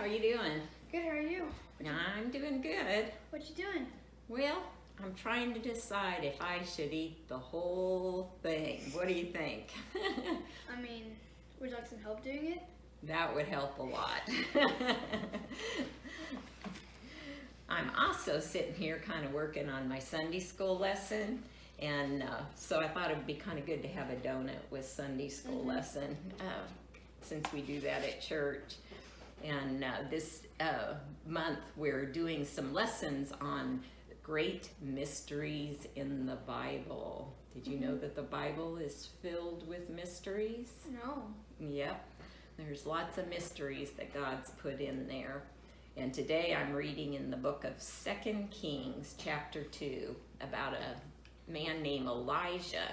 you doing? Good, how are you? I'm doing good. What you doing? Well, I'm trying to decide if I should eat the whole thing. What do you think? I mean, would you like some help doing it? That would help a lot. I'm also sitting here kind of working on my Sunday school lesson, and so I thought it would be kind of good to have a donut with Sunday school lesson since we do that at church. And this month we're doing some lessons on great mysteries in the Bible. Did you know that the Bible is filled with mysteries? No. Yep. There's lots of mysteries that God's put in there. And today I'm reading in the book of 2 Kings chapter 2 about a man named Elijah.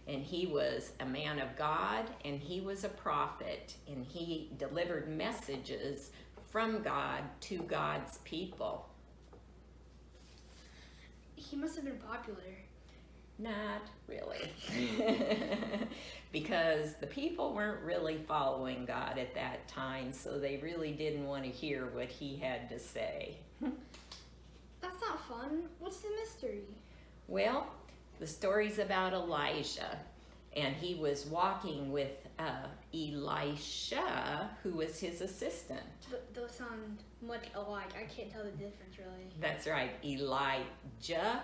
And he was a man of God, and he was a prophet, and he delivered messages from God to God's people. He must have been popular. Not really. Because the people weren't really following God at that time, so they really didn't want to hear what he had to say. That's not fun. What's the mystery? Well, the story's about Elijah, and he was walking with Elisha, who was his assistant. Those sound much alike. I can't tell the difference, really. That's right, Elijah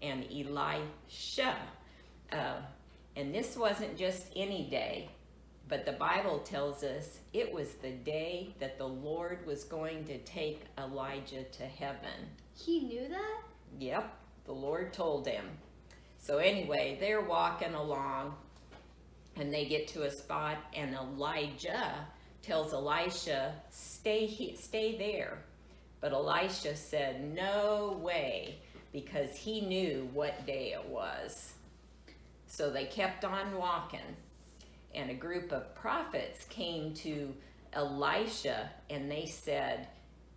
and Elisha. And this wasn't just any day, but the Bible tells us it was the day that the Lord was going to take Elijah to heaven. He knew that? Yep, the Lord told him. So anyway, they're walking along, and they get to a spot, and Elijah tells Elisha, stay there. But Elisha said, no way, because he knew what day it was. So they kept on walking, and a group of prophets came to Elisha, and they said,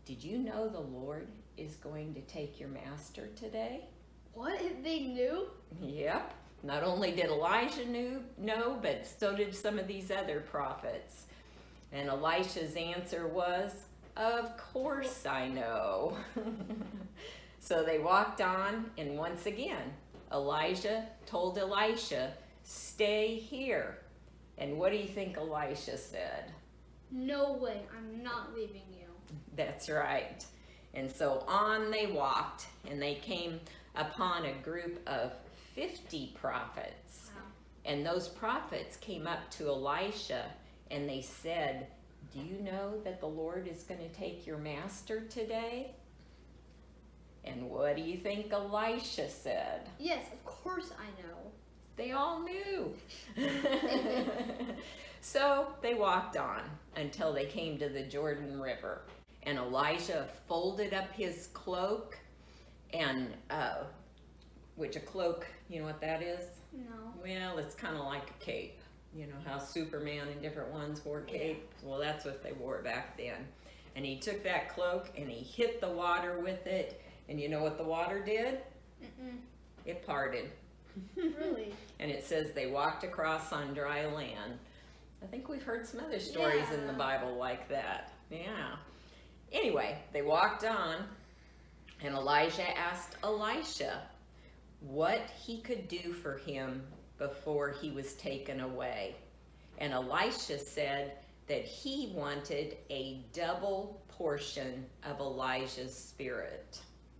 did you know the Lord is going to take your master today? What? They knew? Yep. Not only did Elijah know, but so did some of these other prophets. And Elisha's answer was, of course I know. So they walked on, and once again, Elijah told Elisha, stay here. And what do you think Elisha said? No way, I'm not leaving you. That's right. And so on they walked, and they came upon a group of 50 prophets. Wow. And those prophets came up to Elisha, and they said, do you know that the Lord is going to take your master today? And what do you think Elisha said? Yes, of course I know. They all knew. So they walked on until they came to the Jordan River. And Elijah folded up his cloak, and which a cloak, you know what that is? No. Well, it's kind of like a cape. You know how Superman and different ones wore capes? Yeah. Well, that's what they wore back then. And he took that cloak and he hit the water with it. And you know what the water did? It parted. Really? And it says they walked across on dry land. I think we've heard some other stories in the Bible like that. Yeah. Anyway, they walked on, and Elijah asked Elisha what he could do for him before he was taken away. And Elisha said that he wanted a double portion of Elijah's spirit.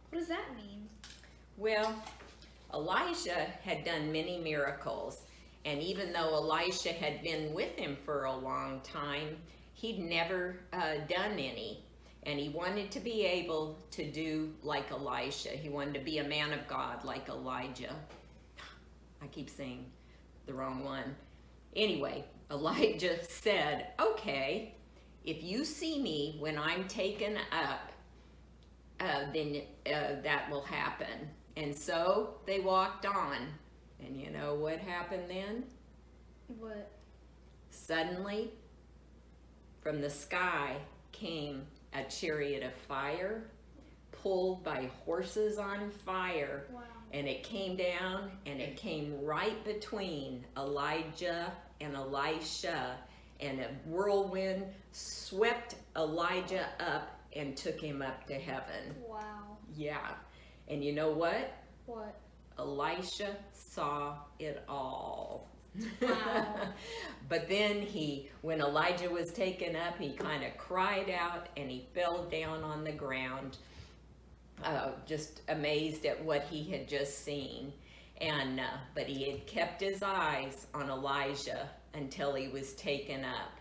What does that mean? Well, Elijah had done many miracles, and even though Elisha had been with him for a long time, he'd never done any. And he wanted to be able to do like Elisha. He wanted to be a man of God like Elijah. I keep saying the wrong one. Anyway, Elijah said, okay, if you see me when I'm taken up, then that will happen. And so they walked on. And you know what happened then? What? Suddenly, from the sky came a chariot of fire, pulled by horses on fire. Wow. And it came down, and it came right between Elijah and Elisha, and a whirlwind swept Elijah up and took him up to heaven. Wow. Yeah. And you know what? What? Elisha saw it all. Wow. But then when Elijah was taken up, he kind of cried out and he fell down on the ground, just amazed at what he had just seen. And but he had kept his eyes on Elijah until he was taken up.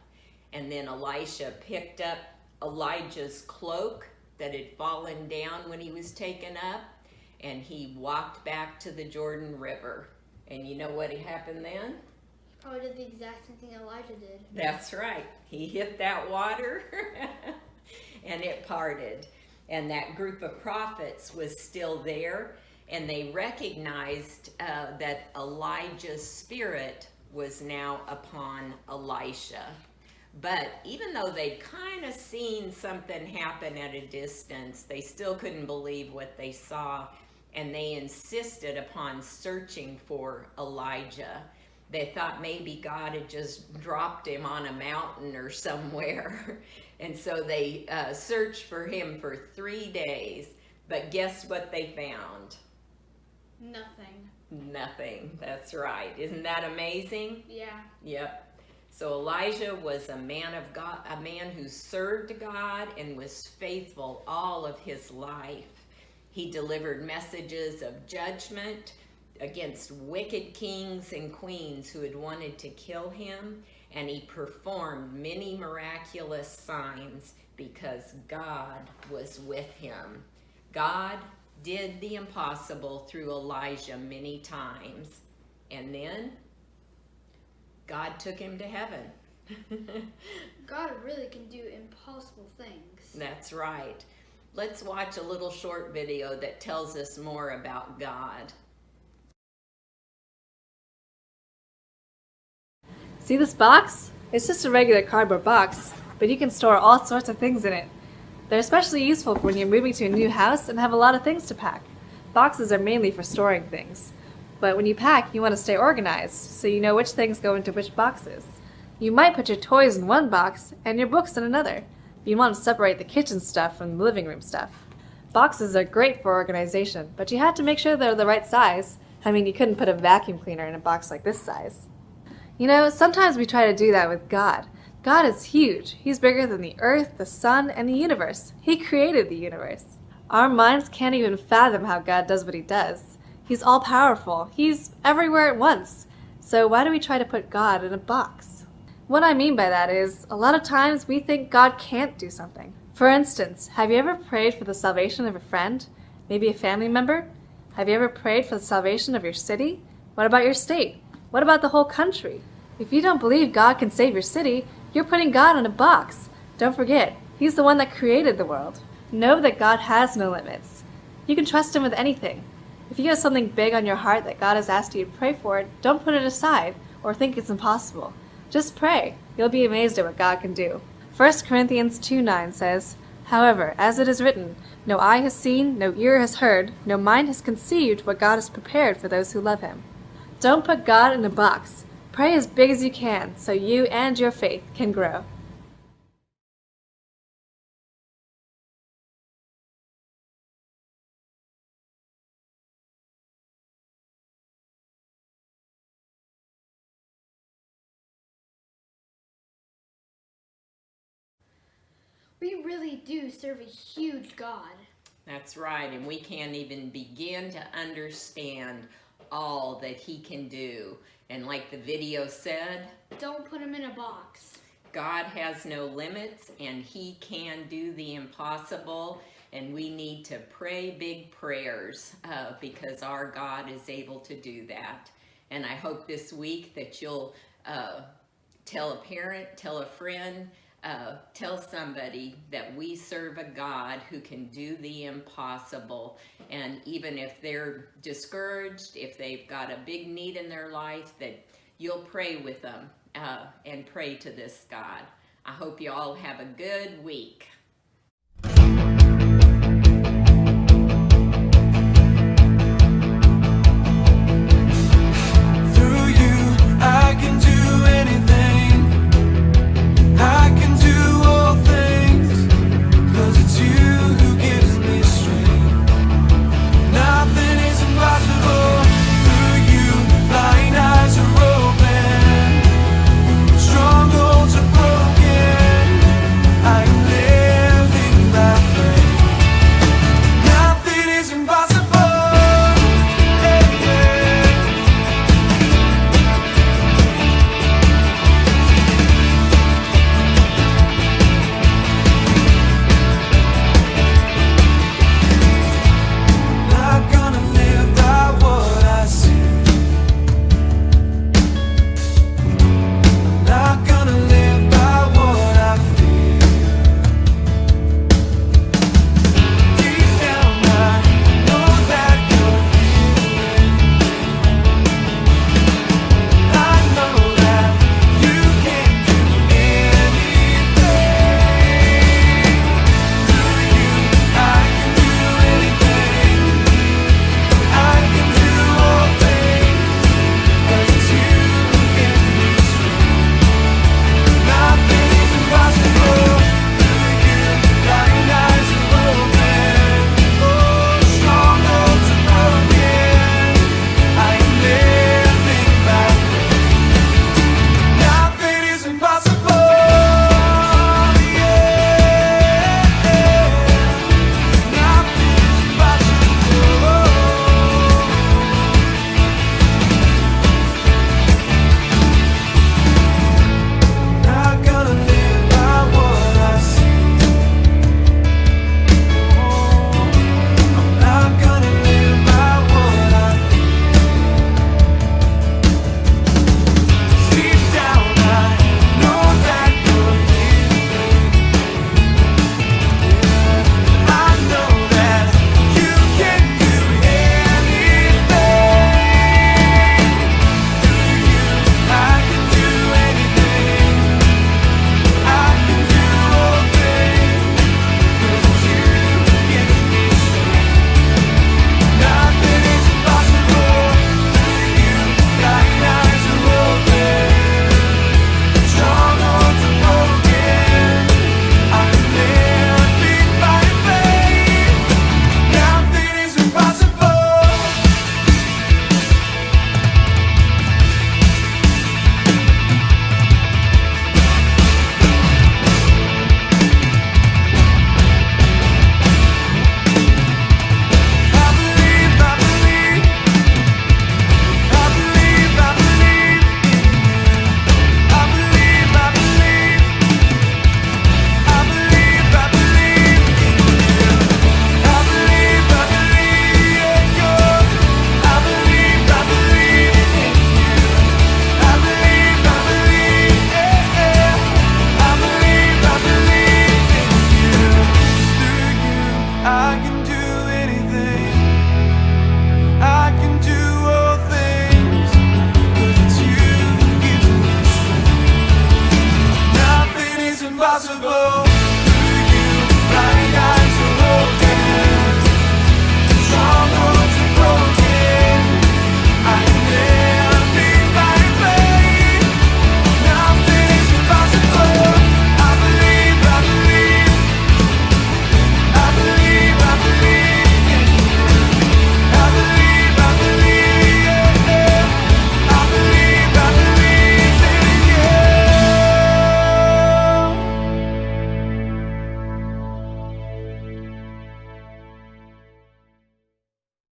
And then Elisha picked up Elijah's cloak that had fallen down when he was taken up, and he walked back to the Jordan River. And you know what happened then? He probably did the exact same thing Elijah did. That's right. He hit that water and it parted. And that group of prophets was still there, and they recognized that Elijah's spirit was now upon Elisha. But even though they'd kind of seen something happen at a distance, they still couldn't believe what they saw, and they insisted upon searching for Elijah. They thought maybe God had just dropped him on a mountain or somewhere. And so they searched for him for 3 days. But guess what they found? Nothing. Nothing. That's right. Isn't that amazing? Yeah. Yep. So Elijah was a man of God, a man who served God and was faithful all of his life. He delivered messages of judgment against wicked kings and queens who had wanted to kill him, and he performed many miraculous signs because God was with him. God did the impossible through Elijah many times, and then God took him to heaven. God really can do impossible things. That's right. Let's watch a little short video that tells us more about God. See this box? It's just a regular cardboard box, but you can store all sorts of things in it. They're especially useful for when you're moving to a new house and have a lot of things to pack. Boxes are mainly for storing things. But when you pack, you want to stay organized, so you know which things go into which boxes. You might put your toys in one box and your books in another. You want to separate the kitchen stuff from the living room stuff. Boxes are great for organization, but you have to make sure they're the right size. I mean, you couldn't put a vacuum cleaner in a box like this size. You know, sometimes we try to do that with God. God is huge. He's bigger than the earth, the sun, and the universe. He created the universe. Our minds can't even fathom how God does what he does. He's all-powerful. He's everywhere at once. So why do we try to put God in a box? What I mean by that is, a lot of times we think God can't do something. For instance, have you ever prayed for the salvation of a friend? Maybe a family member? Have you ever prayed for the salvation of your city? What about your state? What about the whole country? If you don't believe God can save your city, you're putting God in a box. Don't forget, he's the one that created the world. Know that God has no limits. You can trust him with anything. If you have something big on your heart that God has asked you to pray for, don't put it aside or think it's impossible. Just pray. You'll be amazed at what God can do. 1 Corinthians 2:9 says, "However, as it is written, no eye has seen, no ear has heard, no mind has conceived what God has prepared for those who love him." Don't put God in a box. Pray as big as you can so you and your faith can grow. We really do serve a huge God. That's right, and we can't even begin to understand all that he can do. And like the video said, Don't put him in a box. God has no limits, and he can do the impossible, and we need to pray big prayers because our God is able to do that. And I hope this week that you'll tell a parent, tell a friend, tell somebody that we serve a God who can do the impossible. And even if they're discouraged, if they've got a big need in their life, that you'll pray with them and pray to this God. I hope you all have a good week.